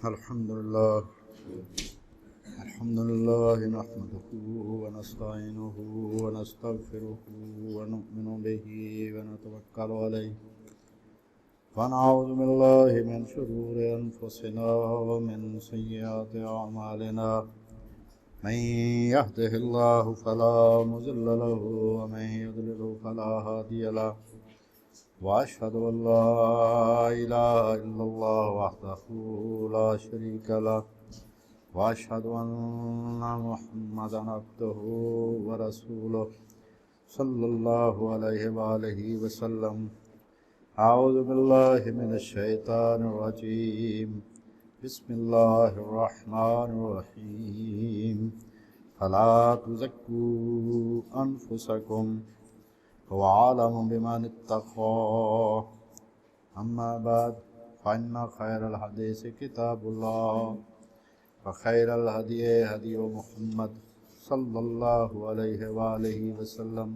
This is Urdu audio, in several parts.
الحمد لله نحمده ونستعينه ونستغفره ونؤمن به ونتوكل عليه ونعوذ بالله من شرور أنفسنا ومن سيئات أعمالنا من يهده الله فلا مضل له ومن يضلل فلا هادي له وأشهد أن لا إله إلا الله وحده لا شريك له وأشهد أن محمدا عبده ورسوله صلى الله عليه وآله وسلم. أعوذ بالله من الشيطان الرجيم. بسم الله الرحمن الرحيم. فلا تزكوا أنفسكم هو أعلم بمن اتقى. أما بعد فإن خير الحديث كتاب الله وخير الهدي هدي محمد صلى الله عليه وآله وسلم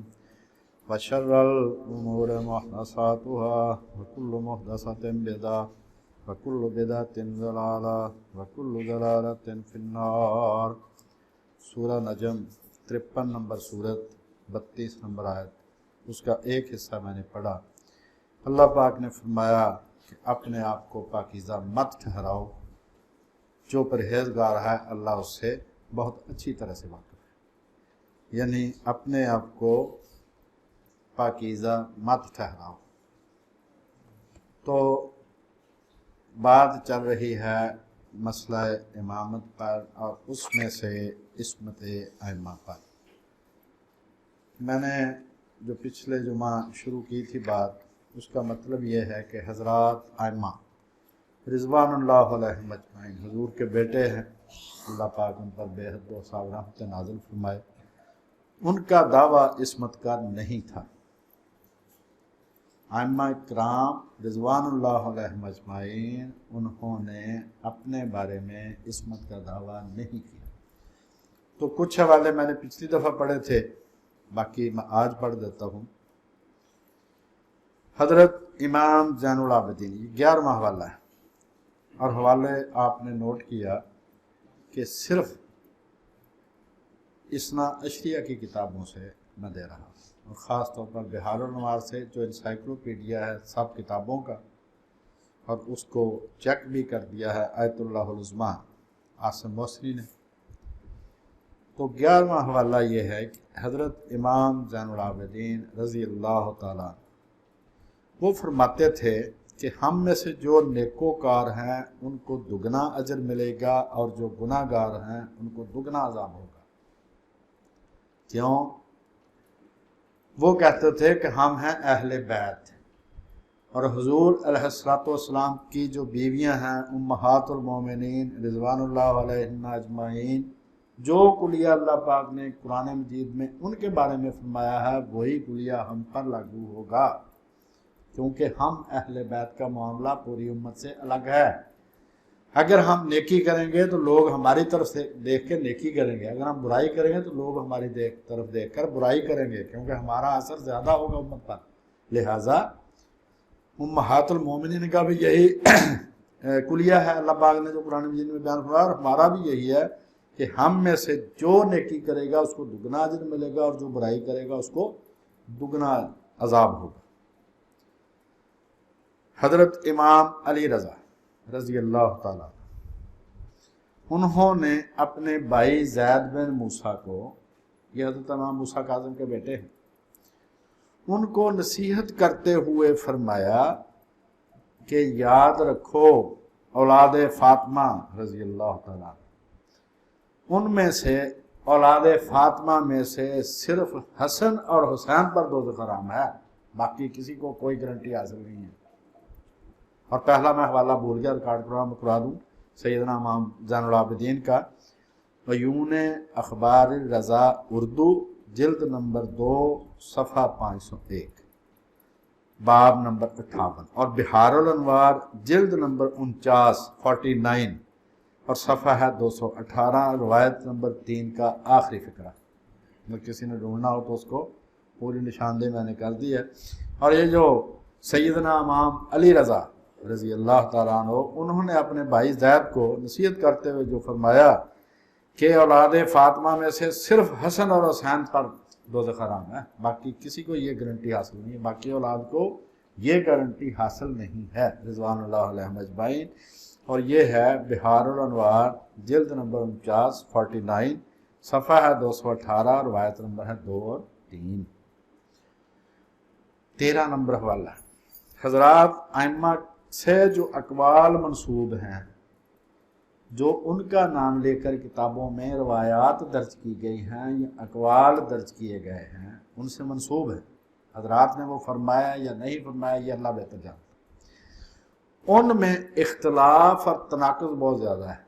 وشر الأمور محدثاتها وكل محدثة بدعة وكل بدعة ضلالة وكل ضلالة في النار. سورہ نجم 53 نمبر سورت 32 نمبر آیت، اس کا ایک حصہ میں نے پڑھا. اللہ پاک نے فرمایا کہ اپنے آپ کو پاکیزہ مت ٹھہراؤ. جو پرہیزگار ہے اللہ اس سے بہت اچھی طرح سے واقف ہے. یعنی اپنے آپ کو پاکیزہ مت ٹھہراؤ. تو بات چل رہی ہے مسئلہ امامت پر اور اس میں سے عصمت ائمہ پر. میں نے جو پچھلے جمعہ شروع کی تھی بات، اس کا مطلب یہ ہے کہ حضرات ائمہ رضوان اللہ علیہ مجمعین حضور کے بیٹے ہیں، اللہ پاک ان پر بے حد و صاحب رحمت نازل فرمائے. ان کا دعویٰ عصمت کا نہیں تھا. ائمہ کرام رضوان اللہ علیہ مجمعین انہوں نے اپنے بارے میں عصمت کا دعویٰ نہیں کیا. تو کچھ حوالے میں نے پچھلی دفعہ پڑھے تھے، باقی میں آج پڑھ دیتا ہوں. حضرت امام زین العابدین، 11واں حوالہ ہے، اور حوالے آپ نے نوٹ کیا کہ صرف اثنا عشریہ کی کتابوں سے میں دے رہا ہوں، اور خاص طور پر بحار الانوار سے جو انسائکلوپیڈیا ہے سب کتابوں کا، اور اس کو چیک بھی کر دیا ہے آیت اللہ العظمیٰ عاصم موصلی نے. تو 11واں حوالہ یہ ہے کہ حضرت امام زین العابدین رضی اللہ تعالیٰ وہ فرماتے تھے کہ ہم میں سے جو نیکوکار ہیں ان کو دگنا اجر ملے گا، اور جو گناہ گار ہیں ان کو دگنا عذاب ہوگا. کیوں؟ وہ کہتے تھے کہ ہم ہیں اہل بیت، اور حضور علیہ السلام کی جو بیویاں ہیں امہات المومنین رضوان اللہ علیہن اجمعین، جو کلیہ اللہ پاک نے قرآن مجید میں ان کے بارے میں فرمایا ہے وہی کلیہ ہم پر لاگو ہوگا، کیونکہ ہم اہل بیت کا معاملہ پوری امت سے الگ ہے. اگر ہم نیکی کریں گے تو لوگ ہماری طرف سے دیکھ کے نیکی کریں گے، اگر ہم برائی کریں گے تو لوگ ہماری طرف دیکھ کر برائی کریں گے، کیونکہ ہمارا اثر زیادہ ہوگا امت پر. لہٰذا امہات المومنین کا بھی یہی کلیہ ہے اللہ پاک نے جو قرآن مجید میں بیان فرمایا، اور ہمارا بھی یہی ہے کہ ہم میں سے جو نیکی کرے گا اس کو دگنا اجر ملے گا، اور جو برائی کرے گا اس کو دگنا عذاب ہوگا. حضرت امام علی رضا رضی اللہ تعالیٰ انہوں نے اپنے بھائی زید بن موسیٰ کو، یہ حضرت امام موسیٰ کاظم کے بیٹے ہیں، ان کو نصیحت کرتے ہوئے فرمایا کہ یاد رکھو اولاد فاطمہ رضی اللہ تعالیٰ، ان میں سے اولاد فاطمہ میں سے صرف حسن اور حسین پر دوزخ حرام ہے، باقی کسی کو کوئی گارنٹی حاصل نہیں ہے. اور پہلا میں حوالہ بھول گیا، ریکارڈ کرا دوں سیدنا امام زین العابدین کا عیون اخبار رضا اردو جلد نمبر 2 صفحہ 501 باب نمبر 58، اور بحار الانوار جلد نمبر 49 اور صفحہ ہے 218، روایت نمبر 3 کا آخری فقرہ. اگر کسی نے ڈھونڈنا ہو تو اس کو پوری نشاندہی میں نے کر دی ہے. اور یہ جو سیدنا امام علی رضا رضی اللہ تعالیٰ عنہ، انہوں نے اپنے بھائی زید کو نصیحت کرتے ہوئے جو فرمایا کہ اولاد فاطمہ میں سے صرف حسن اور حسین پر دوزخ حرام ہے، باقی کسی کو یہ گارنٹی حاصل نہیں ہے، باقی اولاد کو یہ گارنٹی حاصل نہیں ہے، رضوان اللہ علیہم اجمعین۔ اور یہ ہے بحار الانوار، جلد نمبر 49 49، صفحہ ہے 218، روایت نمبر ہے 2 اور 3۔ 13 نمبر حوالہ، حضرات ائمہ سے جو اقوال منسوب ہیں، جو ان کا نام لے کر کتابوں میں روایات درج کی گئی ہیں یا اقوال درج کیے گئے ہیں، ان سے منسوب ہے، حضرات نے وہ فرمایا یا نہیں فرمایا یہ اللہ بہتر جانتا ہے، ان میں اختلاف اور تناقض بہت زیادہ ہے،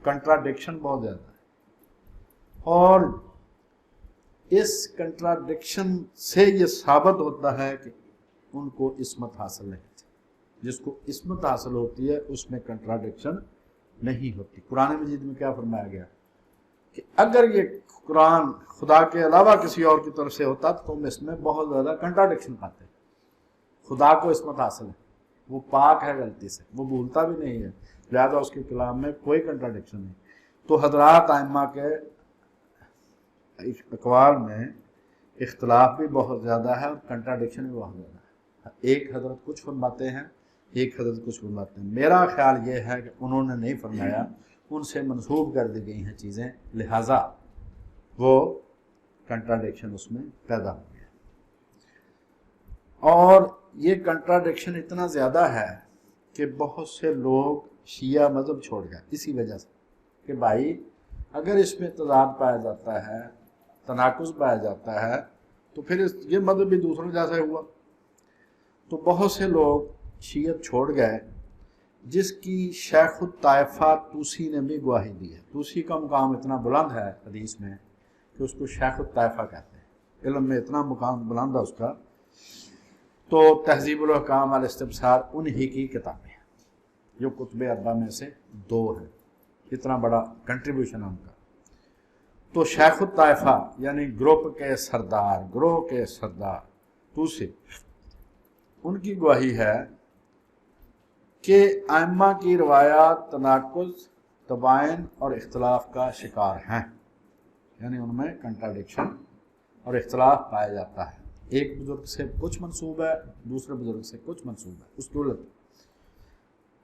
کنٹراڈکشن بہت زیادہ ہے، اور اس کنٹراڈکشن سے یہ ثابت ہوتا ہے کہ ان کو عصمت حاصل نہیں تھی۔ جس کو عصمت حاصل ہوتی ہے اس میں کنٹراڈکشن نہیں ہوتی۔ قرآن مجید میں کیا فرمایا گیا کہ اگر یہ قرآن خدا کے علاوہ کسی اور کی طرف سے ہوتا تو تم اس میں بہت زیادہ کنٹراڈکشن پاتے۔ خدا کو عصمت حاصل ہے، وہ پاک ہے غلطی سے، وہ بھولتا بھی نہیں ہے، لہذا اس کے کلام میں کوئی کنٹراڈکشن نہیں۔ تو حضرات ائمہ کے اقوال میں اختلاف بھی بہت زیادہ ہے اور کنٹراڈکشن بھی بہت زیادہ ہے، ایک حضرت کچھ فرماتے ہیں، ایک حضرت کچھ فرماتے ہیں۔ میرا خیال یہ ہے کہ انہوں نے نہیں فرمایا، ان سے منسوب کر دی گئی ہیں چیزیں، لہٰذا وہ کنٹراڈکشن اس میں پیدا ہو گیا، اور یہ کنٹراڈکشن اتنا زیادہ ہے کہ بہت سے لوگ شیعہ مذہب چھوڑ گئے اسی وجہ سے کہ بھائی اگر اس میں تضاد پایا جاتا ہے، تناقض پایا جاتا ہے، تو پھر یہ مذہب بھی دوسروں جیسا ہوا۔ تو بہت سے لوگ شیعت چھوڑ گئے، جس کی شیخ الطائفہ طوسی نے بھی گواہی دی ہے۔ طوسی کا مقام اتنا بلند ہے حدیث میں کہ اس کو شیخ الطائفہ کہتے ہیں، علم میں اتنا مقام بلند ہے اس کا۔ تو تہذیب الاحکام الاستبصار انہی کی کتابیں ہیں، جو کتب اربعہ میں سے 2 ہیں، اتنا بڑا کنٹریبیوشن ہے ان کا۔ تو شیخ الطائفہ یعنی گروپ کے سردار، گروہ کے سردار طوسی، ان کی گواہی ہے کہ ائمہ کی روایات تناقض، تباین اور اختلاف کا شکار ہیں، یعنی ان میں کنٹراڈکشن اور اختلاف پایا جاتا ہے، ایک بزرگ سے کچھ منسوب ہے، دوسرے بزرگ سے کچھ منسوب ہے، اس کی الٹ۔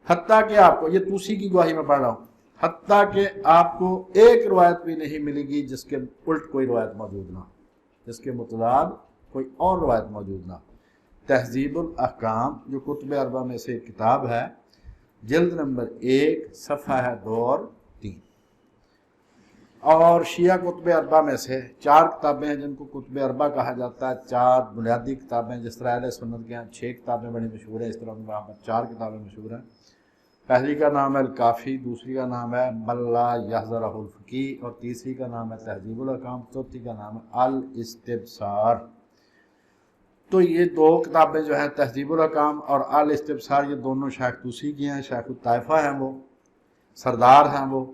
حتیٰ کہ آپ کو یہ طوسی کی گواہی میں پڑھ رہا ہوں، حتیٰ کہ آپ کو ایک روایت بھی نہیں ملے گی جس کے الٹ کوئی روایت موجود نہ ہو، جس کے متضاد کوئی اور روایت موجود نہ ہو۔ تہذیب الاحکام جو کتب اربعہ میں سے ایک کتاب ہے، جلد نمبر 1 صفحہ ہے 2 اور 3۔ اور شیعہ کتب اربعہ میں سے 4 کتابیں ہیں جن کو کتب اربعہ کہا جاتا ہے، 4 بنیادی کتابیں، جس طرح اہل سنت کے ہیں 6 کتابیں بڑی مشہور ہیں، اس طرح وہاں پر 4 کتابیں مشہور ہیں۔ پہلی کا نام ہے الکافی، دوسری کا نام ہے من لا یحذرہ الفقی، اور تیسری کا نام ہے تہذیب الاحکام، چوتھی کا نام ہے الاستبصار۔ تو یہ 2 کتابیں جو ہیں تہذیب الاحکام اور الاستبصار، یہ دونوں شیخ طوسی کی ہیں، شیخ الطائفہ ہیں، وہ سردار ہیں وہ۔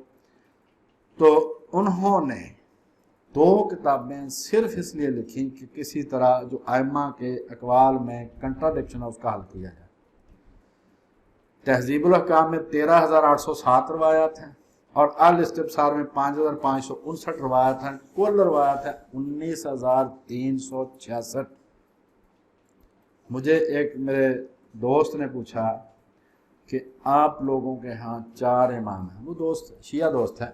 تو انہوں نے 2 کتابیں صرف اس لیے لکھی کہ کسی طرح جو ائمہ کے اقوال میں کنٹراڈکشن ہے اس کا حل کیا جائے۔ تہذیب الاحکام میں 13,807 روایات ہیں اور الاستبصار میں 5,559 روایات ہیں، کل روایات ہیں 19,366۔ مجھے ایک میرے دوست نے پوچھا کہ آپ لوگوں کے ہاں 4 امام ہیں، وہ دوست شیعہ دوست ہیں،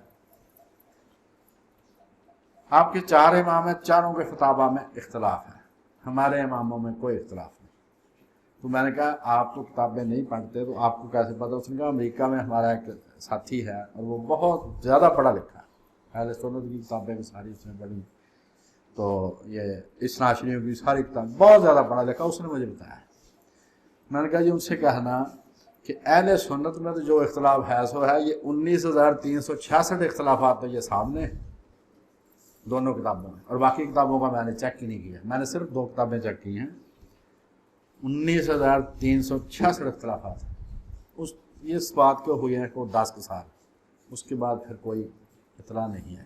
آپ کے 4 امام ہیں، چاروں کے فتاویٰ میں اختلاف ہے، ہمارے اماموں میں کوئی اختلاف نہیں۔ تو میں نے کہا آپ تو کتابیں نہیں پڑھتے تو آپ کو کیسے پتہ؟ اس نے کہا امریکہ میں ہمارا ایک ساتھی ہے اور وہ بہت زیادہ پڑھا لکھا ہے، اہل سنت کی کتابیں بھی ساری اس نے پڑھی، تو یہ اسناشریوں کی ساری کتابیں، بہت زیادہ پڑھا لکھا، اس نے مجھے بتایا۔ میں نے کہا جی ان سے کہنا کہ اہل سنت میں تو جو اختلاف ہے سو ہے، یہ 19,366 اختلافات تو یہ سامنے ہیں دونوں کتابوں میں، اور باقی کتابوں کا میں نے چیک ہی نہیں کیا، میں نے صرف 2 کتابیں چیک کی ہیں، 19,366 اختلافات ہیں۔ اس بات کو ہوئے ہیں کو 10 سال، اس کے بعد پھر کوئی اطلاع نہیں ہے۔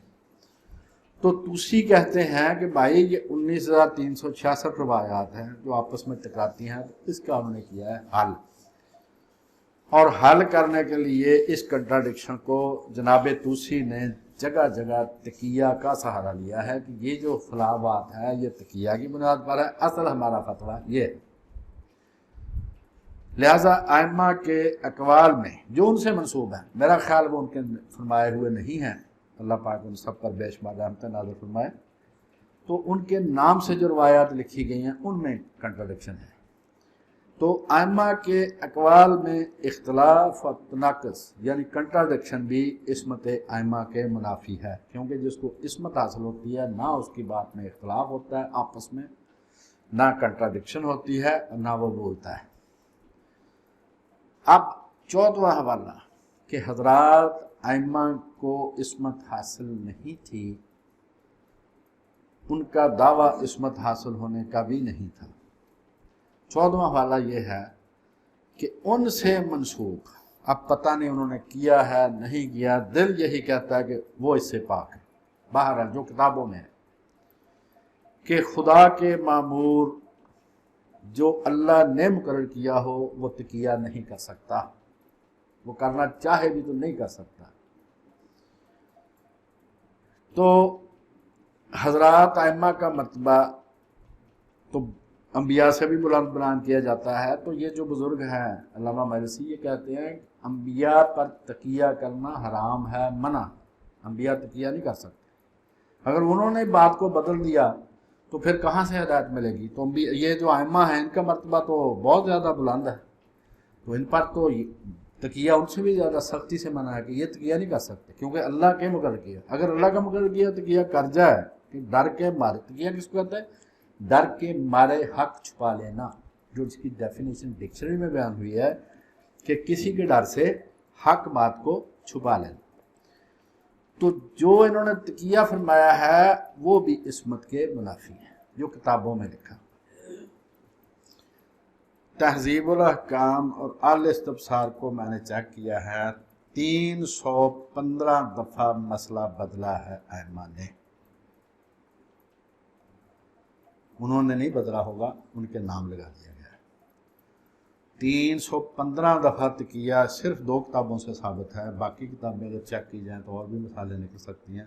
تو طوسی کہتے ہیں کہ بھائی یہ 19,366 روایات ہیں جو آپس میں ٹکراتی ہیں، تو اس کا انہوں نے کیا ہے حل۔ اور حل کرنے کے لیے اس کنٹراڈکشن کو جناب توسی نے جگہ جگہ تقیہ کا سہارا لیا ہے کہ یہ جو فلاں بات ہے یہ تقیہ کی بنیاد پر ہے، اصل ہمارا فتویٰ یہ ہے۔ لہٰذا ائمہ کے اقوال میں جو ان سے منسوب ہیں، میرا خیال وہ ان کے فرمائے ہوئے نہیں ہیں، اللہ پاک ان سب پر بے شمار رحمتیں نازل فرمائے، تو ان کے نام سے جو روایات لکھی گئی ہیں ان میں کنٹراڈکشن ہے۔ تو ائمہ کے اقوال میں اختلاف و تناقض یعنی کنٹراڈکشن بھی عصمت ائمہ کے منافی ہے، کیونکہ جس کو عصمت حاصل ہوتی ہے نہ اس کی بات میں اختلاف ہوتا ہے آپس میں، نہ کنٹراڈکشن ہوتی ہے، نہ وہ بولتا ہے۔ اب چوتھواں حوالہ کہ حضرات ائمہ کو عصمت حاصل نہیں تھی، ان کا دعویٰ عصمت حاصل ہونے کا بھی نہیں تھا۔ چودھواں حوالہ یہ ہے کہ ان سے منسوخ، اب پتہ نہیں انہوں نے کیا ہے نہیں کیا، دل یہی کہتا ہے کہ وہ اس سے پاک ہے، بہرحال جو کتابوں میں ہے کہ خدا کے مامور جو اللہ نے مقرر کیا ہو وہ تقیہ نہیں کر سکتا، وہ کرنا چاہے بھی تو نہیں کر سکتا۔ تو حضرات ائمہ کا مرتبہ تو انبیاء سے بھی بلند بیان کیا جاتا ہے، تو یہ جو بزرگ ہیں علامہ مجلسی یہ کہتے ہیں انبیاء پر تقیہ کرنا حرام ہے، منع، انبیاء تقیہ نہیں کر سکتے۔ اگر انہوں نے بات کو بدل دیا تو پھر کہاں سے ہدایت ملے گی؟ تو یہ جو ائمہ ہیں ان کا مرتبہ تو بہت زیادہ بلند ہے، تو ان پر تو تقیہ ان سے بھی زیادہ سختی سے منع ہے کہ یہ تقیہ نہیں کر سکتے، کیونکہ اللہ کے مقرر کیا۔ اگر اللہ کا مقرر کیا تقیہ کر جائے کہ ڈر کے مارے، تقیہ کس کو کہتے ہیں؟ ڈر کے مارے حق چھپا لینا، جو اس کی ڈیفینیشن ڈکشنری میں بیان ہوئی ہے کہ کسی کے ڈر سے حق بات کو چھپا لینا۔ تو جو انہوں نے تقیہ فرمایا ہے وہ بھی عصمت کے منافی ہے، جو کتابوں میں لکھا۔ تہذیب الاحکام اور الاستبصار کو میں نے چیک کیا ہے، 315 دفعہ مسئلہ بدلا ہے ائمہ نے، انہوں نے نہیں بدلا ہوگا، ان کے نام لگا دیا گیا ہے۔ 315 دفعہ تقیہ صرف 2 کتابوں سے ثابت ہے، باقی کتابیں اگر چیک کی جائیں تو اور بھی مثالیں نکل سکتی ہیں۔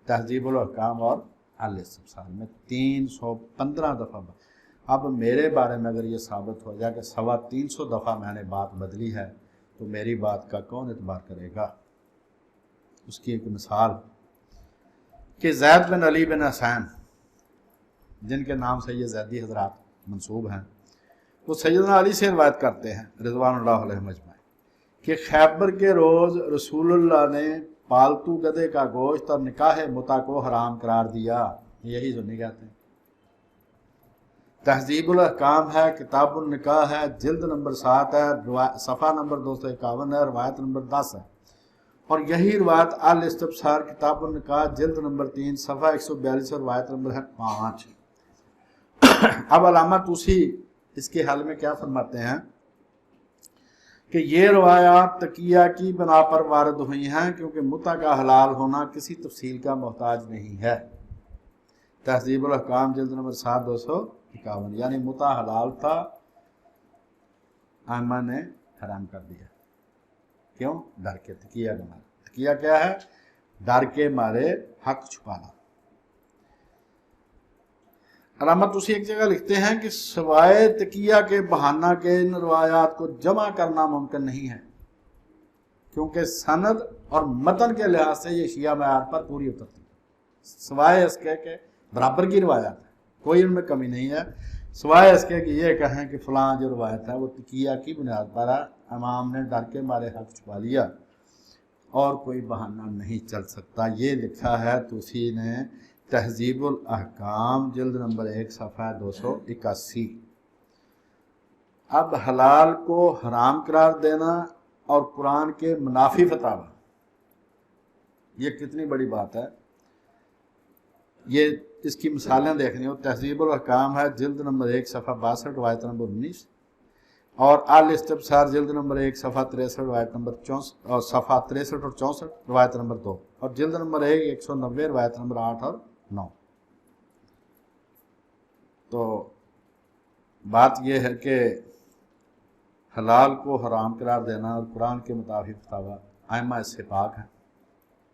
تہذیب الاحکام اور الاستبصار میں 315 دفعہ۔ اب میرے بارے میں اگر یہ ثابت ہو جائے کہ 350 دفعہ میں نے بات بدلی ہے تو میری بات کا کون اعتبار کرے گا؟ اس کی ایک مثال کہ زید بن علی بن حسین، جن کے نام سے یہ زیدی حضرات منسوب ہیں، وہ سیدنا علی سے روایت کرتے ہیں رضوان اللہ علیہ مجمعین کہ خیبر کے روز رسول اللہ نے پالتو گدھے کا گوشت اور نکاح متع کو حرام قرار دیا، یہی سنی کہتے ہیں۔ تہذیب الاحکام ہے، کتاب النکاح ہے، جلد نمبر 7 ہے، صفحہ نمبر 251 ہے، روایت نمبر 10 ہے، اور یہی روایت الاستبصار کتاب النکاح جلد نمبر 3 صفحہ 142 اور روایت نمبر ہے 5۔ اب علامہ طوسی اس کے حل میں کیا فرماتے ہیں کہ یہ روایات تقیہ کی بنا پر وارد ہوئی ہیں کیونکہ متع کا حلال ہونا کسی تفصیل کا محتاج نہیں ہے۔ تہذیب الاحکام جلد نمبر 7 251، یعنی متع حلال تھا، ائمہ نے حرام کر دیا، کیوں؟ ڈر کے، تقیہ کے مارے۔ تقیہ کیا ہے؟ ڈر کے مارے حق چھپانا۔ علامہ طوسی ایک جگہ لکھتے ہیں کہ سوائے تقیہ کے بہانہ کے ان روایات کو جمع کرنا ممکن نہیں ہے، کیونکہ سند اور متن کے لحاظ سے یہ شیعہ معیار پر پوری اترتی ہے، سوائے اس کے کہ برابر کی روایات ہے، کوئی ان میں کمی نہیں ہے، سوائے اس کے کہ یہ کہیں کہ فلاں جو روایت ہے وہ تقیہ کی بنیاد پر ہے، امام نے ڈر کے مارے حق چھپا لیا اور کوئی بہانہ نہیں چل سکتا۔ یہ لکھا ہے طوسی نے تہذیب الاحکام جلد نمبر 1 صفحہ 281۔ اب حلال کو حرام قرار دینا اور قرآن کے منافی فتاوی، یہ کتنی بڑی بات ہے، یہ اس کی مثالیں دیکھنی ہو۔ تہذیب الاحکام ہے جلد نمبر 1 صفحہ 62 روایت نمبر 19، اور الاستبصار جلد نمبر 1 صفحہ 63 روایت نمبر 64 اور صفحہ 63 اور 64 روایت نمبر 2، اور جلد نمبر 1 190 روایت نمبر 8 اور 9۔ تو بات یہ ہے کہ حلال کو حرام قرار دینا اور قرآن کے مطابق فتاوی ائمہ اس سے پاک ہیں.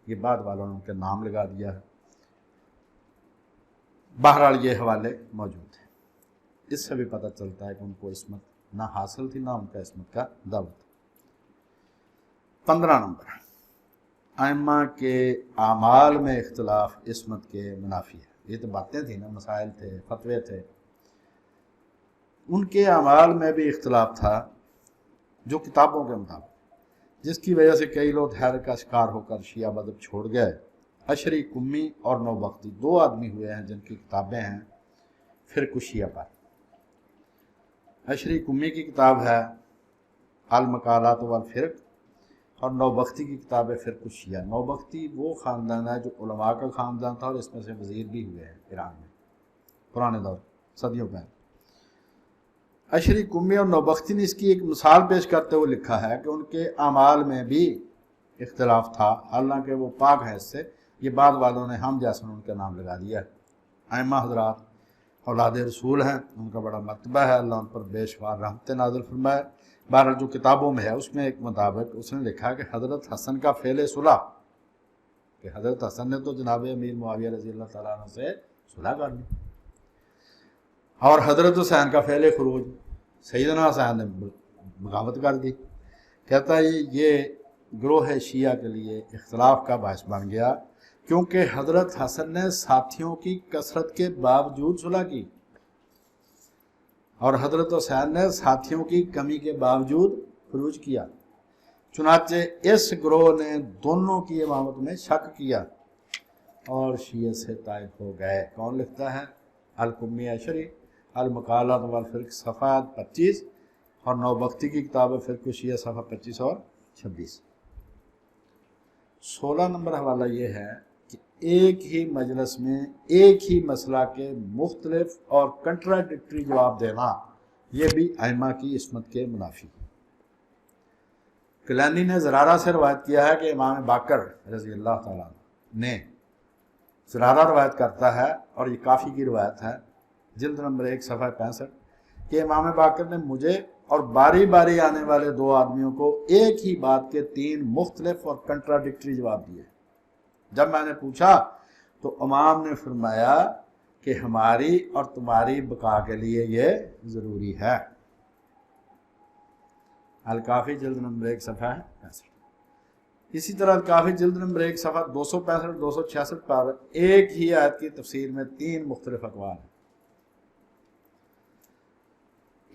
یہ بعد والوں نے ان کے نام لگا دیا ہے. بہرحال یہ حوالے موجود ہیں. اس سے بھی پتہ چلتا ہے کہ ان کو عصمت نہ حاصل تھی نہ ان کا عصمت کا دعویٰ تھا. 15 نمبر، ائمہ کے اعمال میں اختلاف عصمت کے منافی ہے. یہ تو باتیں تھیں نا، مسائل تھے، فتوے تھے. ان کے اعمال میں بھی اختلاف تھا جو کتابوں کے مطابق، جس کی وجہ سے کئی لوگ حیرت کا شکار ہو کر شیعہ مذہب چھوڑ گئے. اشری کمی اور نوبختی 2 آدمی ہوئے ہیں جن کی کتابیں ہیں فرق شیعہ پر. اشری کمی کی کتاب ہے المقالات والفرق، اور نوبختی کی کتاب ہے فرق شیعہ. نوبختی وہ خاندان ہے جو علماء کا خاندان تھا اور اس میں سے وزیر بھی ہوئے ہیں ایران میں پرانے دور صدیوں پہلے. اشری کمی اور نوبختی نے اس کی ایک مثال پیش کرتے ہوئے لکھا ہے کہ ان کے اعمال میں بھی اختلاف تھا، حالانکہ وہ پاک ہے اس سے. یہ بعد والوں نے ہم جیسے ان کا نام لگا دیا ہے. ائمہ حضرات اولاد رسول ہیں، ان کا بڑا مرتبہ ہے، اللہ ان پر بے شمار رحمتیں نازل فرمائے. بہرحال جو کتابوں میں ہے اس میں ایک مطابق اس نے لکھا کہ حضرت حسن کا فعل صلح، کہ حضرت حسن نے تو جناب امیر معاویہ رضی اللہ تعالیٰ عنہ سے صلح کر لی، اور حضرت حسین کا فعل خروج، سیدنا حسین نے بغاوت کر دی. کہتا ہے یہ گروہ شیعہ کے لیے اختلاف کا باعث بن گیا، کیونکہ حضرت حسن نے ساتھیوں کی کثرت کے باوجود صلح کی اور حضرت حسین نے ساتھیوں کی کمی کے باوجود خروج کیا. چنانچہ اس گروہ نے دونوں کی امامت میں شک کیا اور شیعہ سے طائف ہو گئے. کون لکھتا ہے؟ الکمی اشری المقالات والفرق صفحہ 25 اور نوبختی کی کتاب فرق شیعہ صفحہ 25 اور 26. 16 نمبر حوالہ یہ ہے کہ ایک ہی مجلس میں ایک ہی مسئلہ کے مختلف اور کنٹراڈکٹری جواب دینا یہ بھی ائمہ کی عصمت کے منافی. کلینی نے زرارہ سے روایت کیا ہے کہ امام باقر رضی اللہ تعالیٰ نے، زرارہ روایت کرتا ہے اور یہ کافی کی روایت ہے، جلد نمبر 1 صفحہ 65، کہ امام باقر نے مجھے اور باری باری آنے والے 2 آدمیوں کو ایک ہی بات کے 3 مختلف اور کنٹراڈکٹری جواب دیے. جب میں نے پوچھا تو امام نے فرمایا کہ ہماری اور تمہاری بقا کے لیے یہ ضروری ہے. الکافی جلد نمبر 1 صفحہ 65. اسی طرح الکافی جلد نمبر 1 صفحہ 265 266 پر ایک ہی آیت کی تفسیر میں 3 مختلف اقوال ہیں.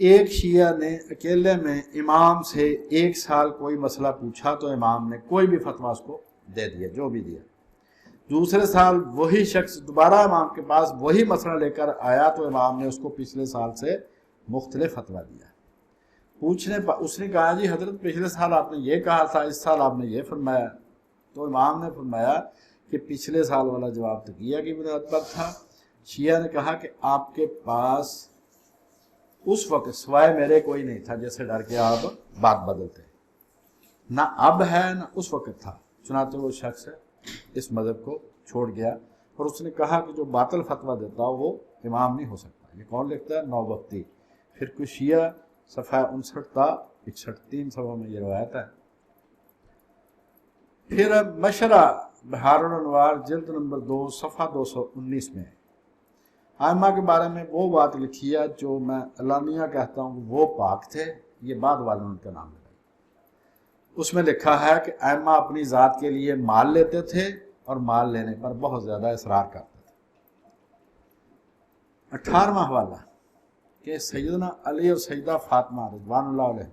ایک شیعہ نے اکیلے میں امام سے 1 سال کوئی مسئلہ پوچھا تو امام نے کوئی بھی فتویٰ اس کو دے دیا، جو بھی دیا. دوسرے سال وہی شخص دوبارہ امام کے پاس وہی مسئلہ لے کر آیا تو امام نے اس کو پچھلے سال سے مختلف فتویٰ دیا. پوچھنے پر اس نے کہا جی حضرت پچھلے سال آپ نے یہ کہا تھا، اس سال آپ نے یہ فرمایا. تو امام نے فرمایا کہ پچھلے سال والا جواب تقیہ کی بنیاد پر تھا. شیعہ نے کہا کہ آپ کے پاس اس وقت سوائے میرے کوئی نہیں تھا جیسے ڈر کے آپ بات بدلتے، نہ اب ہے نہ اس وقت تھا. چنانچہ وہ شخص اس مذہب کو چھوڑ گیا اور اس نے کہا کہ جو باطل فتویٰ دیتا ہو وہ امام نہیں ہو سکتا. یہ کون لکھتا ہے؟ نوبختی فرق شیعہ صفحہ 59 تا 61، 3 صفحوں میں یہ روایت ہے. پھر مشرہ بحار الانوار جلد نمبر 2 صفحہ 219 میں ائمہ کے بارے میں وہ بات لکھی ہے جو میں علانیہ کہتا ہوں وہ پاک تھے، یہ بعد والوں نے ان کا نام لگایا. اس میں لکھا ہے کہ ائمہ اپنی ذات کے لیے مال لیتے تھے اور مال لینے پر بہت زیادہ اصرار کرتے تھے. 18واں حوالہ کہ سیدنا علی اور سیدہ فاطمہ رضوان اللہ علیہ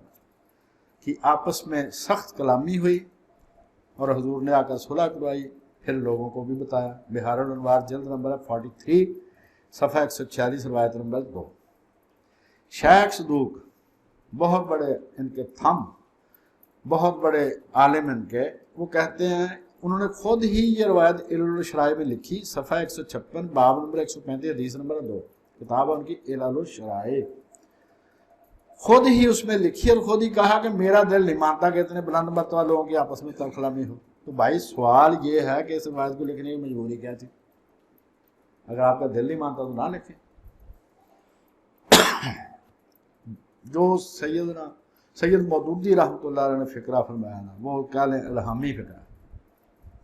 کی آپس میں سخت کلامی ہوئی اور حضور نے آ کر صلح کروائی، پھر لوگوں کو بھی بتایا. بحار الانوار جلد نمبر 43 صفحہ 146 روایت نمبر 2. شیخ صدوق بہت بڑے ان کے تھم، بہت بڑے عالم ان کے، وہ کہتے ہیں انہوں نے خود ہی یہ روایت علل الشرائع میں لکھی، صفحہ 156 باب نمبر 135 حدیث نمبر 2، کتاب ان کی علل الشرائع. خود ہی اس میں لکھی اور خود ہی کہا کہ میرا دل نہیں مانتا کہ اتنے بلند مرتبہ لوگوں کی آپس میں کلامی ہو. تو بھائی سوال یہ ہے کہ اس روایت کو لکھنے کی مجبوری کیا تھی؟ اگر آپ کا دل نہیں مانتا تو نہ لکھیں. جو سیدنا سید مودودی رحمۃ اللہ علیہ نے فقرہ فرمایا نا، وہ کیا لیں الہامی فقرہ۔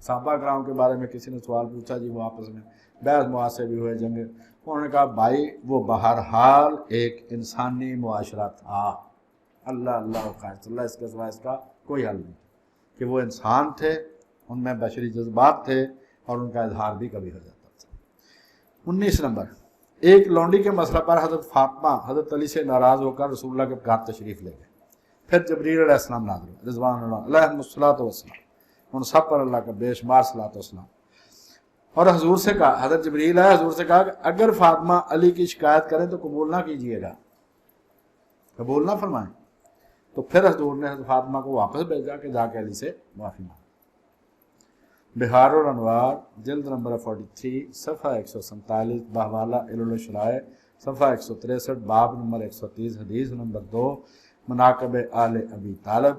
صحابہ کرام کے بارے میں کسی نے سوال پوچھا جی، وہ آپس میں بحث مباحثے بھی ہوئے، جنگ، انہوں نے کہا بھائی وہ بہرحال ایک انسانی معاشرہ تھا، اللہ اللہ و خیر اللہ، اس کے سوا اس کا کوئی حل نہیں، کہ وہ انسان تھے، ان میں بشری جذبات تھے اور ان کا اظہار بھی کبھی ہو جاتا تھا۔ 19 نمبر، ایک لونڈی کے مسئلہ پر حضرت فاطمہ حضرت علی سے ناراض ہو کر رسول اللہ کے گھر تشریف لے گئے، پھر جبریل علیہ السلام نازل ہوئے رضوان اللہ علیہ الصلوۃ والسلام، ان سب پر اللہ کا بے شمار صلاۃ والسلام، اور حضور سے کہا، حضرت جبریل آئے حضور سے کہا کہ اگر فاطمہ علی کی شکایت کریں تو قبول نہ کیجیے گا، قبول نہ فرمائیں۔ تو پھر حضور نے حضرت فاطمہ کو واپس بھیجا کہ جا کے علی سے معافی مانگ۔ بہار الانوار جلد نمبر 43 صفحہ 147، بحوالہ علل الشرائع صفحہ 163، باب نمبر 130، حدیث نمبر 2، مناقب آل ابی طالب،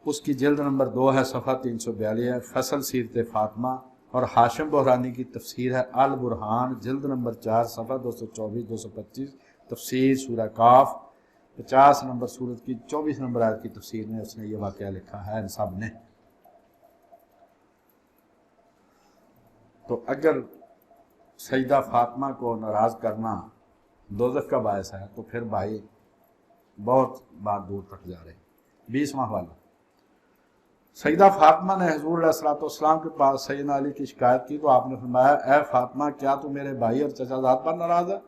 اس کی جلد نمبر 2 ہے، صفحہ 342 ہے، فصل سیرت فاطمہ، اور ہاشم بحرانی کی تفسیر ہے البرہان جلد نمبر 4 صفحہ 224 225، تفسیر سورہ کاف 50 نمبر سورت کی 24 نمبر آیت کی تفسیر میں اس نے یہ واقعہ لکھا ہے ان سب نے۔ تو اگر سیدہ فاطمہ کو ناراض کرنا دوزخ کا باعث ہے تو پھر بھائی بہت بات دور تک جا رہے۔ 20واں حوالہ، سیدہ فاطمہ نے حضور علیہ الصلوۃ والسلام کے پاس سیدنا علی کی شکایت کی تو آپ نے فرمایا، اے فاطمہ کیا تو میرے بھائی اور چچا زاد پر ناراض ہے؟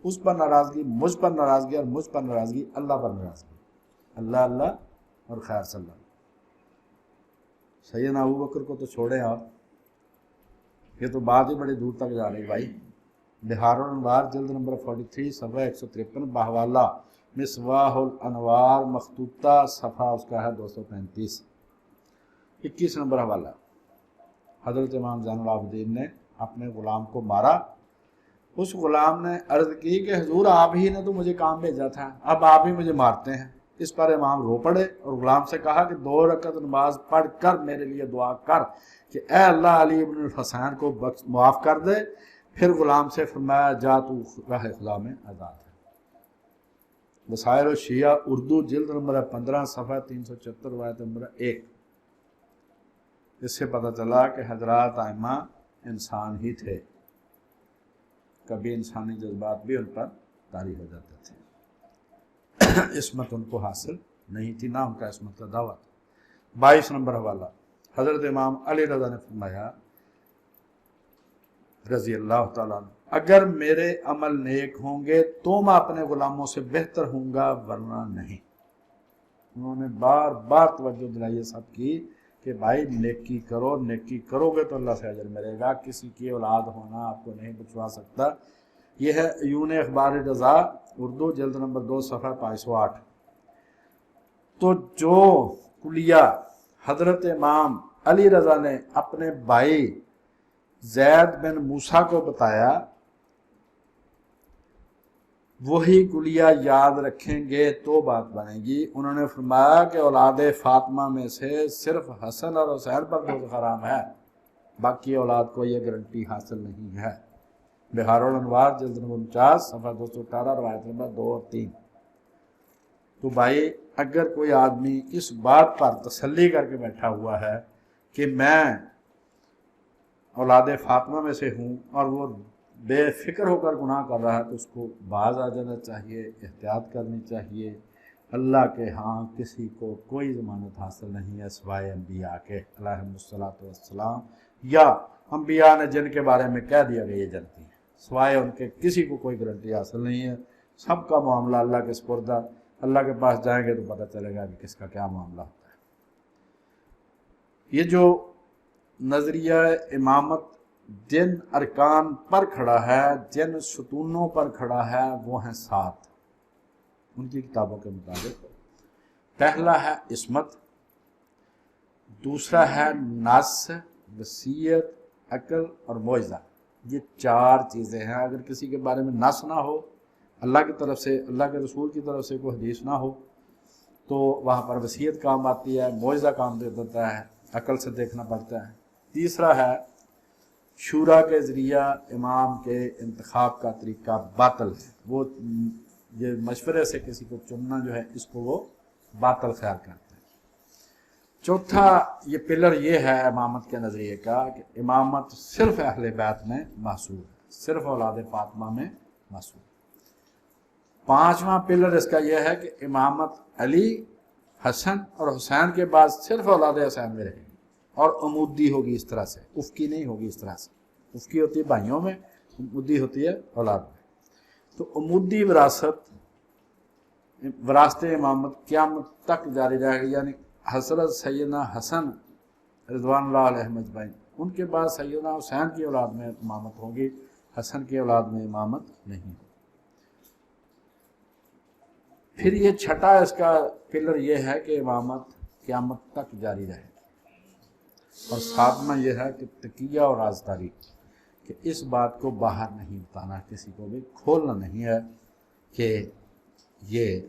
اس پر ناراضگی، مجھ پر ناراضگی، اور مجھ پر ناراضگی، اللہ پر ناراضگی، اللہ اللہ اور خیر صلی اللہ۔ سیدنا ابو بکر کو تو چھوڑیں آپ، یہ تو بات ہی بڑی دور تک جا رہی بھائی۔ بہار الانوار جلد نمبر 43 صفحہ 153، بحوالہ مصباح الانوار مخطوطہ صفحہ اس کا ہے 235۔ 21 نمبر حوالہ، حضرت امام زین العابدین نے اپنے غلام کو مارا، اس غلام نے عرض کی کہ حضور آپ ہی نے تو مجھے کام بھیجا تھا، اب آپ ہی مجھے مارتے ہیں۔ اس پر امام رو پڑے اور غلام سے کہا کہ 2 رکعت نماز پڑھ کر میرے لیے دعا کر کہ اے اللہ علی ابن الحسین کو معاف کر دے۔ پھر غلام سے فرمایا جا تو راہ خدا میں آزاد ہے۔ وسائل الشیعہ اردو جلد نمبر 15 صفحہ 374 روایت نمبر 1۔ اس سے پتہ چلا کہ حضرات ائمہ انسان ہی تھے، کبھی انسانی جذبات بھی ان پر طاری ہو جاتے تھے، عصمت ان کو حاصل نہیں تھی، نہ ان کا عصمت کا دعویٰ تھا۔ 22 نمبر حوالہ، حضرت امام علی رضا نے فرمایا رضی اللہ تعالیٰ عنہ، اگر میرے عمل نیک ہوں گے تو میں اپنے غلاموں سے بہتر ہوں گا، ورنہ نہیں۔ انہوں نے بار بار توجہ دلائی سب کی کہ بھائی نیکی کرو، نیکی کرو گے تو اللہ سے اجر ملے گا، کسی کی اولاد ہونا آپ کو نہیں بچوا سکتا۔ یہ ہے عیون اخبار رضا اردو جلد نمبر 2 صفحہ 508۔ تو جو کلیہ حضرت امام علی رضا نے اپنے بھائی زید بن موسیٰ کو بتایا، وہی کلیہ یاد رکھیں گے تو بات بنے گی۔ انہوں نے فرمایا کہ اولاد فاطمہ میں سے صرف حسن اور حسین پر دوزخ حرام ہے، باقی اولاد کو یہ گارنٹی حاصل نہیں ہے۔ بہار الانوار جلد نمبر 49 صفحہ 218 روایت نمبر 2 اور 3۔ تو بھائی اگر کوئی آدمی اس بات پر تسلی کر کے بیٹھا ہوا ہے کہ میں اولاد فاطمہ میں سے ہوں اور وہ بے فکر ہو کر گناہ کر رہا ہے تو اس کو باز آ جانا چاہیے، احتیاط کرنی چاہیے۔ اللہ کے ہاں کسی کو کوئی ضمانت حاصل نہیں ہے سوائے انبیاء کے علیہم الصلوۃ والسلام، یا انبیاء نے جن کے بارے میں کہہ دیا کہ یہ جنتی ہیں، سوائے ان کے کسی کو کوئی گارنٹی حاصل نہیں ہے۔ سب کا معاملہ اللہ کے سپرد ہے، اللہ کے پاس جائیں گے تو پتہ چلے گا کہ کس کا کیا معاملہ ہوتا ہے۔ یہ جو نظریہ امامت جن ارکان پر کھڑا ہے، جن ستونوں پر کھڑا ہے، وہ ہیں 7 ان کی کتابوں کے مطابق۔ پہلا ہے عصمت، دوسرا ہے نص، وصیت، عقل اور معجزہ۔ یہ 4 چیزیں ہیں۔ اگر کسی کے بارے میں نص نہ ہو، اللہ کی طرف سے، اللہ کے رسول کی طرف سے کوئی حدیث نہ ہو، تو وہاں پر وصیت کام آتی ہے، معجزہ کام دے دیتا ہے، عقل سے دیکھنا پڑتا ہے۔ تیسرا ہے شورا کے ذریعہ امام کے انتخاب کا طریقہ باطل ہے، وہ یہ مشورے سے کسی کو چننا جو ہے اس کو وہ باطل خیال کرتے ہیں۔ چوتھا یہ پلر یہ ہے امامت کے نظریے کا کہ امامت صرف اہل بیت میں محصور ہے، صرف اولاد فاطمہ میں محصور۔ پانچواں پلر اس کا یہ ہے کہ امامت علی، حسن اور حسین کے بعد صرف اولاد حسین میں رہے گی اور عمودی ہوگی، اس طرح سے افقی نہیں ہوگی۔ اس طرح سے افقی ہوتی ہے بھائیوں میں، عمودی ہوتی ہے اولاد میں۔ تو عمودی وراثت امامت قیامت تک جاری رہے گی، یعنی حضرت سیدنا حسن رضوان اللہ علیہ مجمعین، ان کے بعد سیدنا حسین کی اولاد میں امامت ہوگی، حسن کی اولاد میں امامت نہیں ہوگی۔ پھر یہ چھٹا اس کا پلر یہ ہے کہ امامت قیامت تک جاری رہے، اور ساتواں یہ ہے کہ تقیہ اور رازداری، کہ اس بات کو باہر نہیں بتانا، کسی کو بھی کھولنا نہیں ہے کہ یہ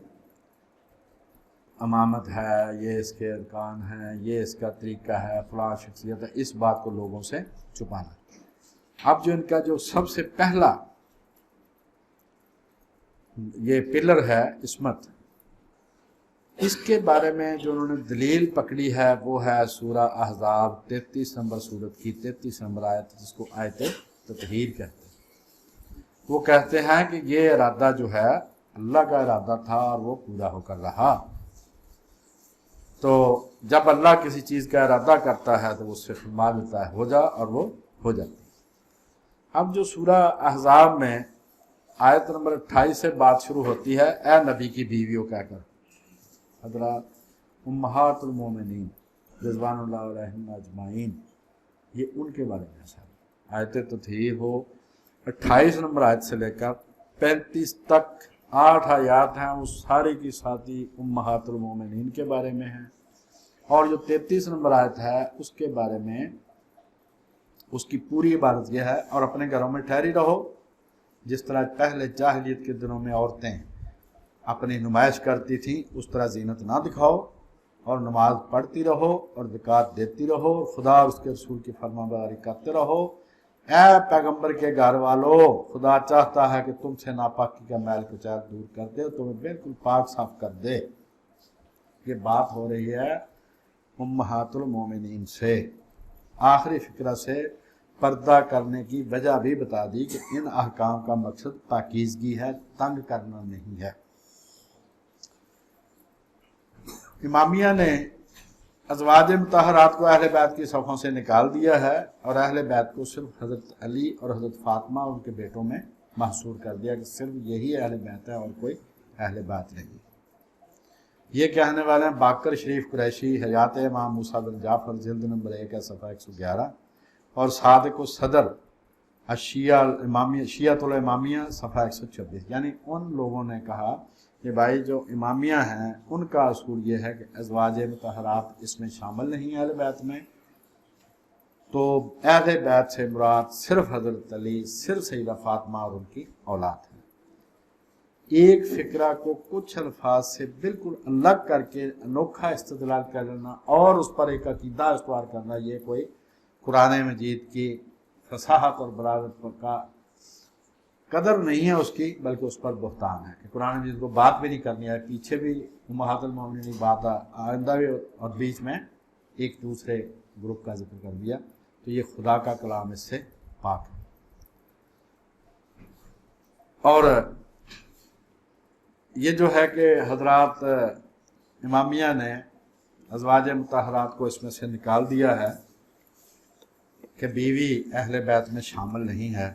امامت ہے، یہ اس کے ارکان ہیں، یہ اس کا طریقہ ہے، فلاں شخصیت ہے، اس بات کو لوگوں سے چھپانا۔ اب جو ان کا جو سب سے پہلا یہ پلر ہے عصمت، اس کے بارے میں جو انہوں نے دلیل پکڑی ہے وہ ہے سورہ احزاب 33 نمبر سورت کی 33 نمبر آیت، جس کو آیت تطہیر کہتے ہیں۔ وہ کہتے ہیں کہ یہ ارادہ جو ہے اللہ کا ارادہ تھا اور وہ پورا ہو کر رہا۔ تو جب اللہ کسی چیز کا ارادہ کرتا ہے تو وہ اس سے فرما دیتا ہے ہو جا، اور وہ ہو جاتی ہے۔ اب جو سورہ احزاب میں آیت نمبر 28 سے بات شروع ہوتی ہے، اے نبی کی بیویوں کہہ کر، حضرات امہات المومنین رضوان اللہ علیہم اجمعین، یہ ان کے بارے میں ہے۔ آیت تطہیر ہو 28 نمبر آیت سے لے کر 35 تک 8 آیات ہیں، وہ ساری کی ساتھی امہات المومنین کے بارے میں ہیں، اور جو 33 نمبر آیت ہے اس کے بارے میں اس کی پوری عبارت یہ ہے، اور اپنے گھروں میں ٹھہری رہو، جس طرح پہلے جاہلیت کے دنوں میں عورتیں اپنی نمائش کرتی تھیں اس طرح زینت نہ دکھاؤ، اور نماز پڑھتی رہو اور زکوٰۃ دیتی رہو، اور خدا اور اس کے رسول کی فرما برداری کرتے رہو۔ اے پیغمبر کے گھر والو، خدا چاہتا ہے کہ تم سے ناپاکی کا میل کچیل دور کر دے، تمہیں بالکل پاک صاف کر دے۔ یہ بات ہو رہی ہے امہات المومنین سے۔ آخری فقرہ سے پردہ کرنے کی وجہ بھی بتا دی کہ ان احکام کا مقصد پاکیزگی ہے، تنگ کرنا نہیں ہے۔ امامیہ نے ازواج مطہرات کو اہل بیت کی صفوں سے نکال دیا ہے، اور اہل بیت کو صرف حضرت علی اور حضرت فاطمہ اور ان کے بیٹوں میں محصور کر دیا کہ صرف یہی اہل بیت ہے اور کوئی اہل بیت نہیں۔ یہ کہنے والے ہیں باقر شریف قریشی، حیات امام موسیٰ بن جعفر، جلد نمبر 1 ہے، صفحہ 111، اور صادق و صدر شیعۃ الامامیہ صفحہ 126۔ یعنی ان لوگوں نے کہا کہ بھائی جو امامیہ ہیں ان کا اصول یہ ہے کہ ازواج مطہرات اس میں شامل نہیں اہل بیت میں، تو اہل بیت سے مراد صرف حضرت علی، صرف سیدہ فاطمہ اور ان کی اولاد ہے۔ ایک فقرہ کو کچھ الفاظ سے بالکل الگ کر کے انوکھا استدلال کر لینا اور اس پر ایک عقیدہ استوار کرنا، یہ کوئی قرآن مجید کی فصاحت اور بلاغت کا قدر نہیں ہے اس کی، بلکہ اس پر بہتان ہے کہ قرآن مجید کو بات بھی نہیں کرنی ہے۔ پیچھے بھی امہات المومنین بات آئندہ بھی، اور بیچ میں ایک دوسرے گروپ کا ذکر کر دیا، تو یہ خدا کا کلام اس سے پاک ہے۔ اور یہ جو ہے کہ حضرات امامیہ نے ازواج مطہرات کو اس میں سے نکال دیا ہے کہ بیوی اہل بیت میں شامل نہیں ہے،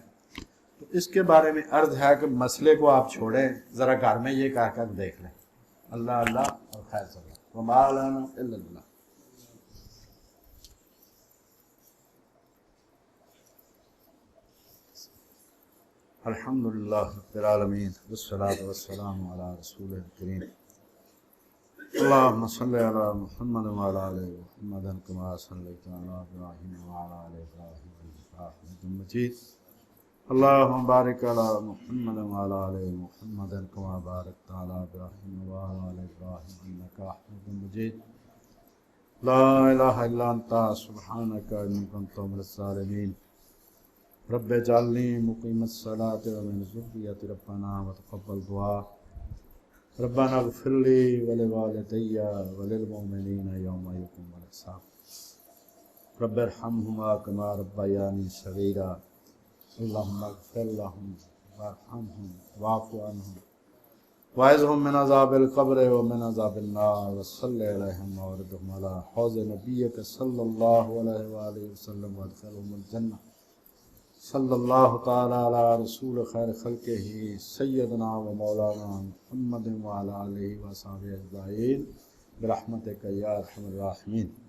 تو اس کے بارے میں عرض ہے کہ مسئلے کو آپ چھوڑیں، ذرا گھر میں یہ کہہ کر دیکھ لیں، اللہ اللہ اور خیر صلی وما لنا الا اللہ۔ الحمدللہ رب العالمین والصلاة والسلام علی رسول الکریم، اللہم صلی علی محمد وعلی آل محمد کما صلیت علی ابراہیم وعلی آل ابراہیم انک حمید مجید، اللہم بارک علی محمد وعلی آل محمد کما بارکت علی ابراہیم وعلی آل ابراہیم انک حمید مجید، لا الہ الا انت سبحانک انی کنت من الظالمین، رب اجعلنی مقیم الصلاۃ ومن ذریتی ربنا وتقبل دعا۔ ربنا اغفر لي ولوالدي وللمؤمنين يوم يقوم الحساب رب ارحمهما كما ربياني صغيرا اللهم اغفر لهم وارحمهم واعف عنهم واعذهم من عذاب القبر ومن عذاب النار وصل عليهم وردهم على حوض نبيك صلى الله عليه وآله وسلم وادخلهم الجنة صلى الله تعالى على رسول خير خلقه سيدنا ومولانا محمد وعلى آله وصحبه أجمعين برحمتك يا أرحم الراحمين.